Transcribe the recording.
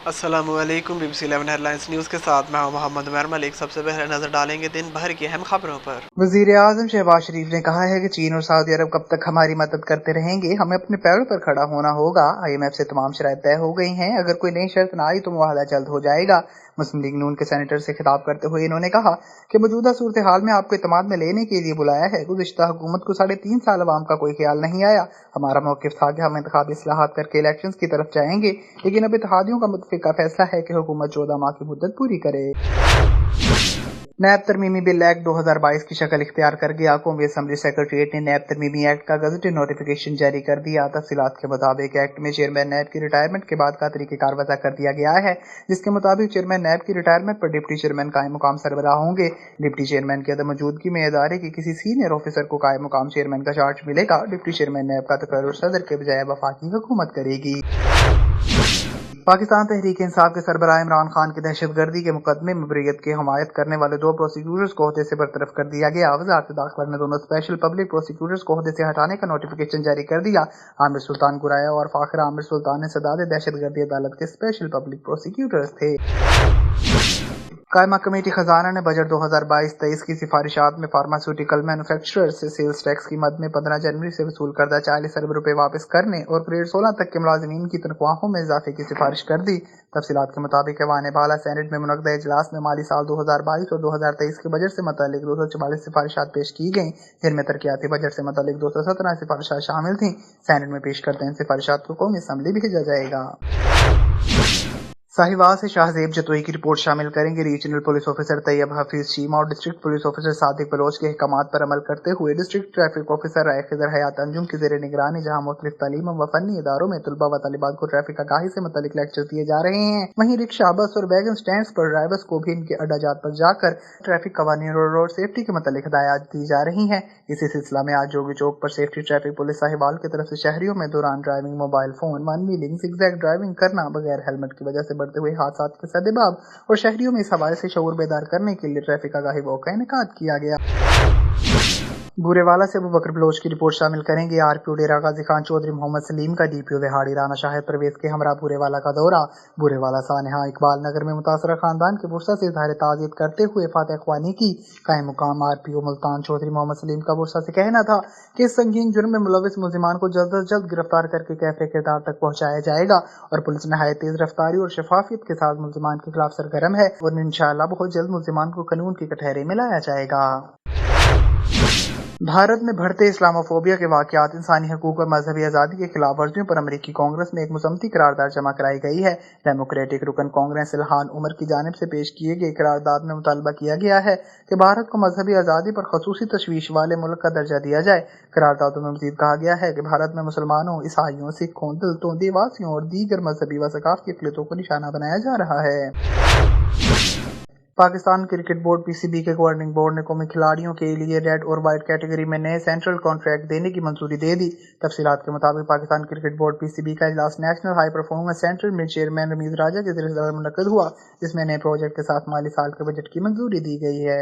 अस्सलामुअलैकुम BBC 11 headlines news के साथ मैं हूं मोहम्मद उमर मलिक। सबसे पहले नजर डालेंगे दिन भर की अहम खबरों पर। वजीर आजम शहबाज शरीफ ने कहा है कि चीन और सऊदी अरब कब तक हमारी मदद करते रहेंगे, हमें अपने पैरों पर खड़ा होना होगा। IMF से तमाम शराइत तय हो गई हैं, अगर कोई नई शर्त न आई तो मुआहदा जल्द हो जाएगा। मुस्लिम लीग नून के सेनेटर से खिताब करते हुए इन्होंने कहा कि मौजूदा सूरत हाल में आपको इत्मीनान में लेने के लिए बुलाया है। गुज़िश्ता हुकूमत को 3.5 साल अवाम का कोई ख्याल नहीं आया। हमारा मौक़िफ़ था कि हम इंतखाबी इस्लाहात करके इलेक्शंस की तरफ जाएंगे, लेकिन अब इत्तेहादियों का मुतफ़िक़ा फैसला है कि हुकूमत 14 माह की मुद्दत पूरी करे। नैब तरमीमी बिल एक्ट 2022 की शक्ल इख्तियार कर गया। कौमी असम्बली सेक्रेटरीट ने नैब तरमीमी एक्ट का गज़टेड नोटिफिकेशन जारी कर दिया। तफसीलात के मुताबिक एक्ट में चेयरमैन नैब की रिटायरमेंट के बाद का तरीक़ेकार वज़ा कर दिया गया है, जिसके मुताबिक चेयरमैन नैब की रिटायरमेंट पर डिप्टी चेयरमैन कायम मुकाम सरबराह होंगे। डिप्टी चेयरमैन की अदम मौजूदगी में इदारे की किसी सीनियर ऑफिसर को कायम मुकाम चेयरमैन का चार्ज मिलेगा। डिप्टी चेयरमैन नैब का तकर्रुर सदर के बजाय वफाकी हुकूमत करेगी। पाकिस्तान तहरीक इंसाफ के सरबराह इमरान खान की दहशतगर्दी के मुकदमे में बरीयत की हमायत करने वाले 2 प्रोसिक्यूटर्स को ओहदे से बरतरफ कर दिया गया। वज़ारत दाखिला ने दोनों स्पेशल पब्लिक प्रोसिक्यूटर्स को ओहदे से हटाने का नोटिफिकेशन जारी कर दिया। आमिर सुल्तान गुराया और फाखिर आमिर सुल्तान ने सदाद दहशतगर्दी अदालत के स्पेशल पब्लिक प्रोसिक्यूटर्स थे। कायमा कमेटी खजाना ने बजट 2022-23 की सिफारिशात में फार्मास्यूटिकल मैन्युफैक्चरर्स से सेल्स टैक्स की मद में 15 जनवरी से वसूल करदा 40 अरब रुपए वापस करने और ग्रेड 16 तक के मुलाजिमीन की तनख्वाहों में इजाफे की सिफारिश कर दी। तफसीलात के मुताबिक ऐवान बाला सेनेट में मुनक़दा इजलास में माली साल 2022 और 2023 के बजट से मुतालिक 244 सिफारिशात पेश की गईं, जिनमें तरक्याती बजट से मुतालिक 217 सिफारिशात शामिल थीं। सेनेट में पेश करते इन सिफारिशात को कौमी असम्बली भेजा जाएगा। साहिवाल से शाहजेब जतोई की रिपोर्ट शामिल करेंगे regional police officer Tayyab Hafeez Cheema और district police officer Sadiq Baloch के अहकामात पर अमल करते हुए district traffic officer Rai Khizar Hayat Anjum की ज़ेर निगरानी जहां मुख्तलिफ तालीम व फनी इदारों में तलबा व तालिबात को ट्रैफिक आगाही से मुतल्लिक लेक्चर दिए जा रहे हैं। वहीं रिक्शा, बस और वैगन स्टैंड पर ड्राइवर्स को भी इनके अड्डाजात पर जाकर ट्रैफिक कवानीन और रोड सेफ्टी के मुतल्लिक हिदायत दी जा रही हैं। इसी सिलसिला में आज जोगी चौक पर सेफ्टी ट्रैफिक पुलिस साहिवाल की तरफ से शहरियों में दौरान driving, mobile phone, one wheeling, zigzag driving करना, बगैर हेलमेट की वजह से बढ़ते हुए हादसा के सद्देबाब और शहरियों में इस हवाले से शऊर बेदार करने के लिए ट्रैफिक आगाही वॉक का इनेकाद किया गया। बूरेवाला से अबू बकर बलोच की रिपोर्ट शामिल करेंगे RPO डेरा गाजी खान चौधरी मोहम्मद सलीम का DPO दिहाड़ी राना शाहिद परवेज के हमरा बूरेवाला का दौरा। बूरेवाला सानहा इकबाल नगर में मुतासरा खानदान के बुरसा से इजहार ताज़ियत करते हुए फातह ख्वानी की। कायम मुकाम RPO मुल्तान चौधरी मोहम्मद सलीम का बुरसा से कहना था कि इस संगीन जुर्म में मुलविस मुल्जिमान को जल्द अज जल्द गिरफ्तार करके कैफे किरदार तक पहुँचाया जाएगा और पुलिस नहायत तेज रफ्तारी और शफाफियत के साथ मुल्जिमान के खिलाफ सरगर्म है और इंशाअल्लाह बहुत जल्द मुल्जिमान को कानून के कटहरे में लाया जाएगा। भारत में बढ़ते इस्लामोफोबिया के वाक़यात, इंसानी हकूक़ और मजहबी आज़ादी के खिलाफ वर्जियों पर अमरीकी कांग्रेस में एक मुसम्मती करारदाद जमा कराई गई है। डेमोक्रेटिक रुकन कांग्रेस इल्हान उमर की जानिब से पेश किए गए करारदाद में मुतालबा किया गया है कि भारत को मजहबी आज़ादी पर खसूसी तशवीश वाले मुल्क का दर्जा दिया जाए। करारदादों में मज़ीद कहा गया है कि भारत में मुसलमानों, ईसाइयों, सिखों, दलितों, देवासियों और दीगर मजहबी व सकाफती अक़लियतों को निशाना बनाया जा रहा है। पाकिस्तान क्रिकेट बोर्ड PCB के गवर्निंग बोर्ड ने कौमी खिलाड़ियों के लिए रेड और वाइट कैटेगरी में नए सेंट्रल कॉन्ट्रैक्ट देने की मंजूरी दे दी। तफसीलात के मुताबिक पाकिस्तान क्रिकेट बोर्ड PCB का इजलास नेशनल हाई परफॉर्मेंस सेंटर में चेयरमैन रमीज राजा के ज़रिए मुनक़्क़द हुआ, जिसमें नए प्रोजेक्ट के साथ माली साल के बजट की मंजूरी दी गई है।